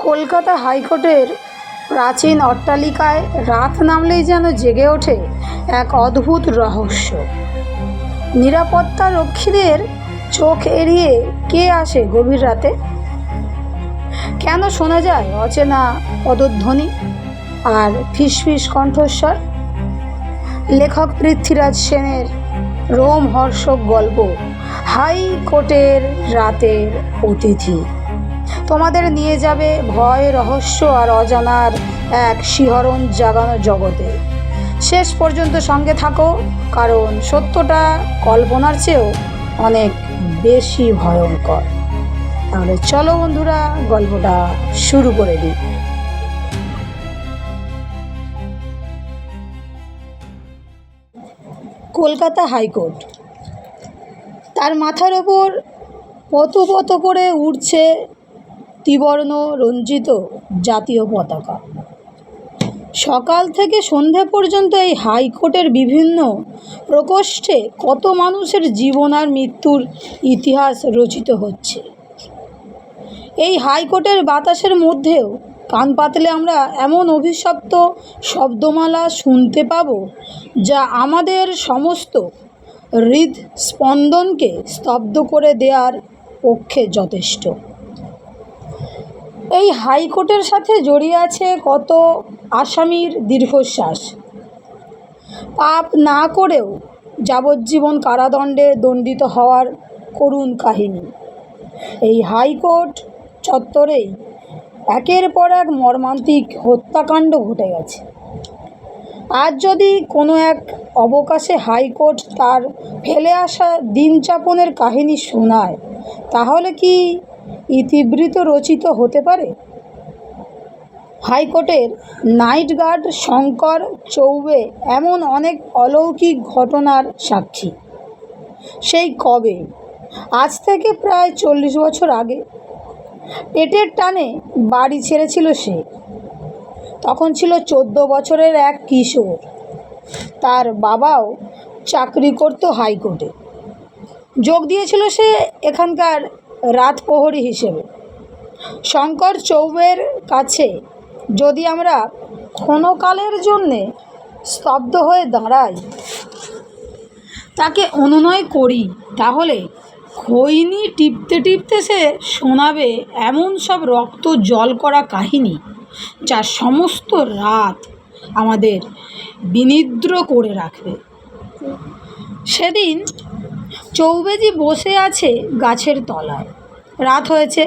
কলকাতা হাইকোর্টের প্রাচীন অট্টালিকায় রাত নামলেই যেন জেগে ওঠে এক অদ্ভুত রহস্য। নিরাপত্তা রক্ষীদের চোখ এড়িয়ে কে আসে গভীর রাতে? কেন শোনা যায় অচেনা পদধ্বনি আর ফিসফিস কণ্ঠস্বর? লেখক পৃথ্বীরাজ সেনের রোমহর্ষক গল্প হাইকোর্টের রাতের অতিথি তোমাদের নিয়ে যাবে ভয়, রহস্য আর অজানার এক শিহরণ জাগানো জগতে। শেষ পর্যন্ত সঙ্গে থাকো, কারণ সত্যটা কল্পনার চেয়েও অনেক বেশি ভয়ঙ্কর। তাহলে চলো বন্ধুরা, গল্পটা শুরু করে দিই। কলকাতা হাইকোর্ট, তার মাথার ওপর পতো পতো করে উড়ছে ত্রিবর্ণ রঞ্জিত জাতীয় পতাকা। সকাল থেকে সন্ধ্যা পর্যন্ত এই হাইকোর্টের বিভিন্ন প্রকোষ্ঠে কত মানুষের জীবন আর মৃত্যুর ইতিহাস রচিত হচ্ছে। এই হাইকোর্টের বাতাসের মধ্যেও কান পাতলে আমরা এমন অভিশপ্ত শব্দমালা শুনতে পাব, যা আমাদের সমস্ত হৃদস্পন্দনকে স্তব্ধ করে দেওয়ার পক্ষে যথেষ্ট। এই হাইকোর্টের সাথে জড়িয়ে আছে কত আসামির দীর্ঘশ্বাস, পাপ না করেও যাবজ্জীবন কারাদণ্ডে দণ্ডিত হওয়ার করুণ কাহিনী। এই হাইকোর্ট চত্বরেই একের পর এক মর্মান্তিক হত্যাকাণ্ড ঘটে গেছে। আজ যদি কোনো এক অবকাশে হাইকোর্ট তার ফেলে আসা দিনযাপনের কাহিনী শোনায়, তাহলে কি ইতিবৃত্ত রচিত হতে পারে? হাইকোর্টের নাইট গার্ড শঙ্কর চৌবে এমন অনেক অলৌকিক ঘটনার সাক্ষী। সেই কবে, আজ থেকে প্রায় 40 বছর আগে, পেটের টানে বাড়ি ছেড়েছিল সে। তখন ছিল 14 বছরের এক কিশোর। তার বাবাও চাকরি করত হাইকোর্টে। যোগ দিয়েছিল সে এখানকার রাত প্রহরী হিসেবে। শঙ্কর চৌবের কাছে যদি আমরা ক্ষণকালের জন্যে স্তব্ধ হয়ে দাঁড়াই, তাকে অনুনয় করি, তাহলে খৈনি টিপতে টিপতে সে শোনাবে এমন সব রক্ত জল করা কাহিনী, যা সমস্ত রাত আমাদের বিনিদ্র করে রাখবে। সেদিন চৌবেজি বসে আছে গাছের তলায়। রাত হয়েছে,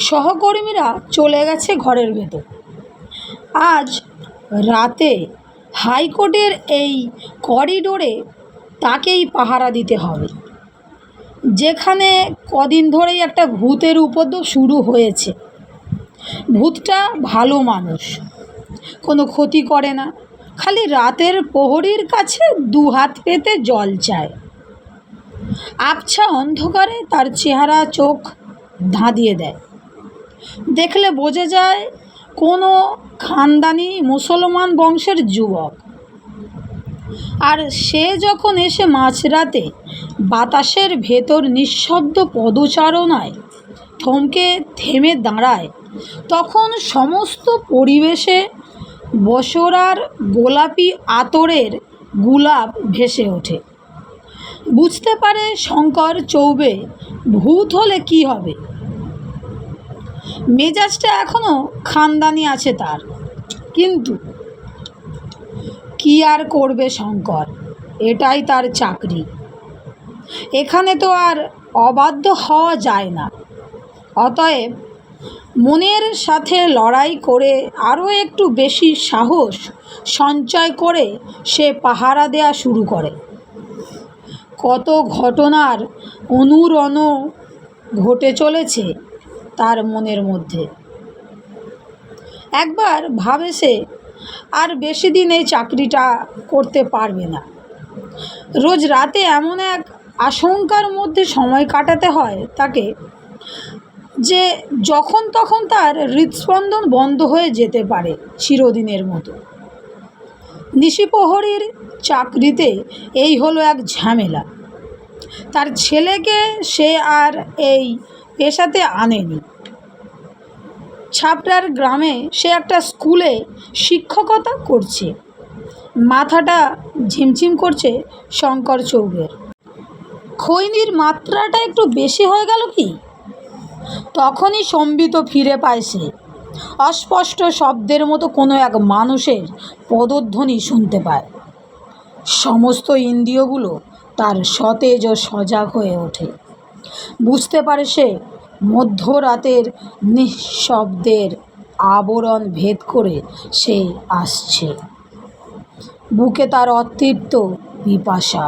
সহকর্মীরা চলে গেছে ঘরের ভেতর। আজ রাতে হাইকোর্টের এই করিডোরে তাকেই পাহারা দিতে হবে, যেখানে কদিন ধরেই একটা ভূতের উপদ্রব শুরু হয়েছে। ভূতটা ভালো মানুষ, কোনো ক্ষতি করে না, খালি রাতের প্রহরীর কাছে 2 হাত পেতে জল চায়। আবছা অন্ধকারে তার চেহারা চোখ ধাঁধিয়ে দেয়। দেখলে বোঝা যায় কোনো খানদানি মুসলমান বংশের যুবক। আর সে যখন এসে মাঝরাতে বাতাসের ভেতর নিঃশব্দ পদচারণায় থমকে থেমে দাঁড়ায়, তখন সমস্ত পরিবেশে বসরার গোলাপি আতরের গুলাব ভেসে ওঠে। বুঝতে পারে শঙ্কর চৌবে ভূত হলে কি হবে। মেজাজটা এখনও খানদানি আছে তার, কিন্তু কি আর করবে শঙ্কর, এটাই তার চাকরি। এখানে তো আর অবাধ্য হওয়া যায় না। অতএব মনের সাথে লড়াই করে আরও একটু বেশি সাহস সঞ্চয় করে সে পাহারা দেয়া শুরু করে। কত ঘটনার অনুরণ ঘটে চলেছে তার মনের মধ্যে। একবার ভাবে সে আর বেশি দিন এই চাকরিটা করতে পারবে না। রোজ রাতে এমন এক আশঙ্কার মধ্যে সময় কাটাতে হয় তাকে, যে যখন তখন তার হৃদস্পন্দন বন্ধ হয়ে যেতে পারে চিরদিনের মতো। নিশিপ্রহরীর চাকরিতে এই হলো এক ঝামেলা। তার ছেলেকে সে আর এই পেশাতে আনেনি। ছাপড়ার গ্রামে সে একটা স্কুলে শিক্ষকতা করছে। মাথাটা ঝিমঝিম করছে শঙ্কর চৌবের। খৈনির মাত্রাটা একটু বেশি হয়ে গেল কি? তখনই সম্বিত ফিরে পায় সে। অস্পষ্ট শব্দের মতো কোনো এক মানুষের পদধ্বনি শুনতে পায়। সমস্ত ইন্দ্রিয়গুলো তার সতেজ ও সজাগ হয়ে ওঠে। বুঝতে পারে সে মধ্যরাতের নিঃশব্দের আবরণ ভেদ করে সে আসছে। বুকে তার অতৃপ্ত পিপাসা,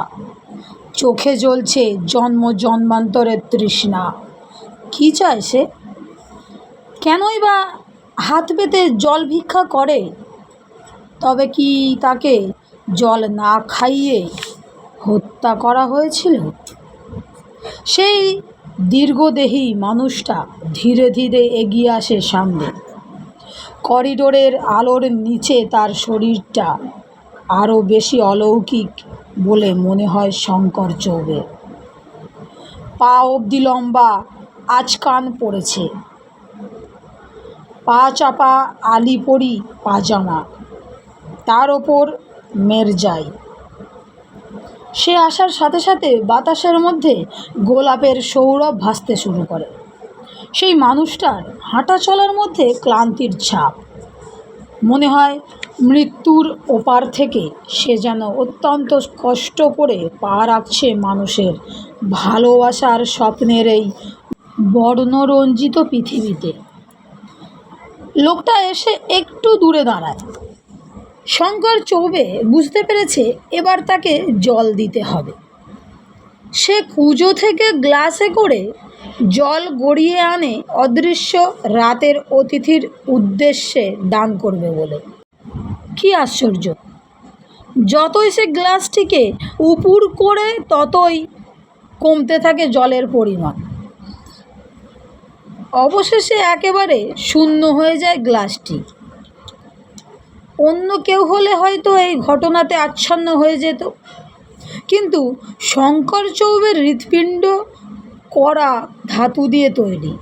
চোখে জ্বলছে জন্ম জন্মান্তরের তৃষ্ণা। কী চায় সে? কেনই বা হাত পেতে জল ভিক্ষা করে? তবে কি তাকে জল না খাইয়ে হত্যা করা হয়েছিল? সেই দীর্ঘদেহী মানুষটা ধীরে ধীরে এগিয়ে আসে সামনে। করিডোরের আলোর নিচে তার শরীরটা আরও বেশি অলৌকিক বলে মনে হয় শঙ্কর চৌবের। পা অবধি লম্বা আচকান পড়েছে, পা চাপা আলিপরি পাজামা, তার ওপর মেরজাই। সে আসার সাথে সাথে বাতাসের মধ্যে গোলাপের সৌরভ ভাসতে শুরু করে। সেই মানুষটার হাঁটা চলার মধ্যে ক্লান্তির ছাপ। মনে হয় মৃত্যুর ওপার থেকে সে যেন অত্যন্ত কষ্ট করে পা রাখছে মানুষের ভালোবাসার স্বপ্নের এই বর্ণরঞ্জিত পৃথিবীতে। লোকটা এসে একটু দূরে দাঁড়ায়। শঙ্কর চৌবে বুঝতে পেরেছে এবার তাকে জল দিতে হবে। সে কুজো থেকে গ্লাসে করে জল গড়িয়ে আনে অদৃশ্য রাতের অতিথির উদ্দেশ্যে দান করবে বলে। কি আশ্চর্য! যতই সে গ্লাসটিকে উপুর করে ততই কমতে থাকে জলের পরিমাণ। অবশেষে একেবারে শূন্য হয়ে যায় গ্লাসটি। অন্য কেউ হলে হয়তো এই ঘটনাতে আচ্ছন্ন হয়ে যেত, কিন্তু শঙ্কর চৌবের হৃৎপিণ্ড কড়া ধাতু দিয়ে তৈরি।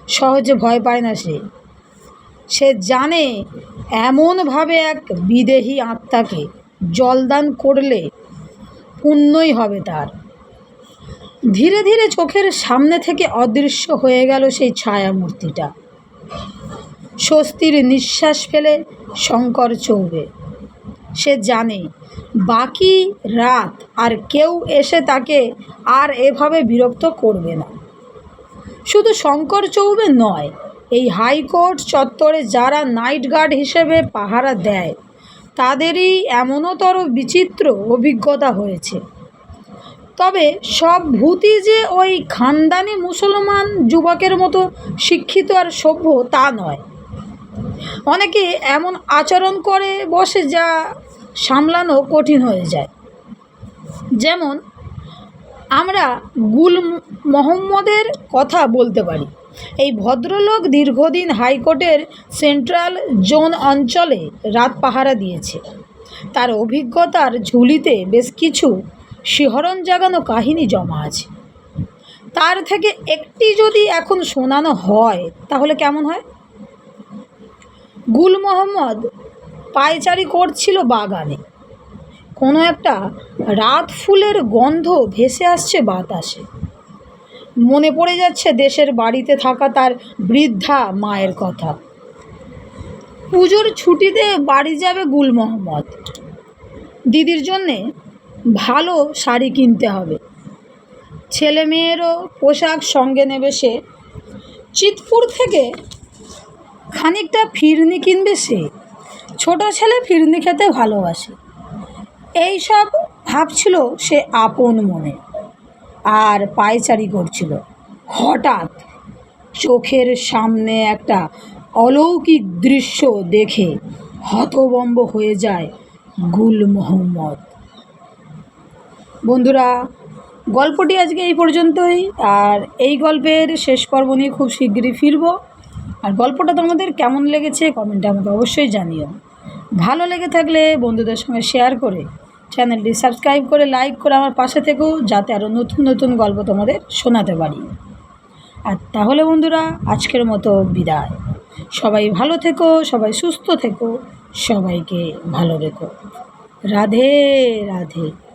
সহজে ভয় পায় না সে। সে জানে এমনভাবে এক বিদেহী আত্মাকে জলদান করলে পুণ্যই হবে তার। ধীরে ধীরে চোখের সামনে থেকে অদৃশ্য হয়ে গেল সেই ছায়ামূর্তিটা। স্বস্তির নিঃশ্বাস ফেলে শঙ্কর চৌবে। সে জানে বাকি রাত আর কেউ এসে তাকে আর এভাবে বিরক্ত করবে না। শুধু শঙ্কর চৌবে নয়, এই হাইকোর্ট চত্বরে যারা নাইট গার্ড হিসেবে পাহারা দেয় তাদেরই এমনতর বিচিত্র অভিজ্ঞতা হয়েছে। তবে সব ভূতই যে ওই খানদানি মুসলমান যুবকের মতো শিক্ষিত আর সভ্য তা নয়। অনেকে এমন আচরণ করে বসে যা সামলানো কঠিন হয়ে যায়। যেমন আমরা গুল মোহাম্মদের কথা বলতে পারি। এই ভদ্রলোক দীর্ঘদিন হাইকোর্টের সেন্ট্রাল জোন অঞ্চলে রাত পাহারা দিয়েছে। তার অভিজ্ঞতার ঝুলিতে বেশ কিছু শিহরণ জাগানো কাহিনী জমা আছে। তার থেকে একটি যদি এখন শোনানো হয় তাহলে কেমন হয়? গুল মোহাম্মদ পায়চারি করছিল বাগানে। কোনো একটা রাত ফুলের গন্ধ ভেসে আসছে বাতাসে। মনে পড়ে যাচ্ছে দেশের বাড়িতে থাকা তার বৃদ্ধা মায়ের কথা। পুজোর ছুটিতে বাড়ি যাবে গুল মোহাম্মদ। দিদির জন্যে ভালো শাড়ি কিনতে হবে। ছেলে মেয়েরও পোশাক সঙ্গে নেবে সে। চিতপুর থেকে খানিকটা ফিরনি কিনবে সে। ছোট ছেলে ফিরনি খেতে ভালোবাসে। এই সব ভাবছিল সে আপন মনে, আর পায়চারি করছিল। হঠাৎ চোখের সামনে একটা অলৌকিক দৃশ্য দেখে হতভম্ব হয়ে যায় গুল মোহাম্মদ। বন্ধুরা, গল্পটি আজকে এই পর্যন্তই। আর এই গল্পের শেষ পর্ব নিয়ে খুব শীঘ্রই ফিরব। আর গল্পটা তোমাদের কেমন লেগেছে কমেন্টে আমাকে অবশ্যই জানিও। ভালো লেগে থাকলে বন্ধুদের সঙ্গে শেয়ার করে চ্যানেলটি সাবস্ক্রাইব করে লাইক করে আমার পাশে থেকেও, যাতে আরও নতুন নতুন গল্প তোমাদের শোনাতে পারি। আর তাহলে বন্ধুরা, আজকের মতো বিদায়। সবাই ভালো থেকো, সবাই সুস্থ থেকো, সবাইকে ভালো রেখো। রাধে রাধে।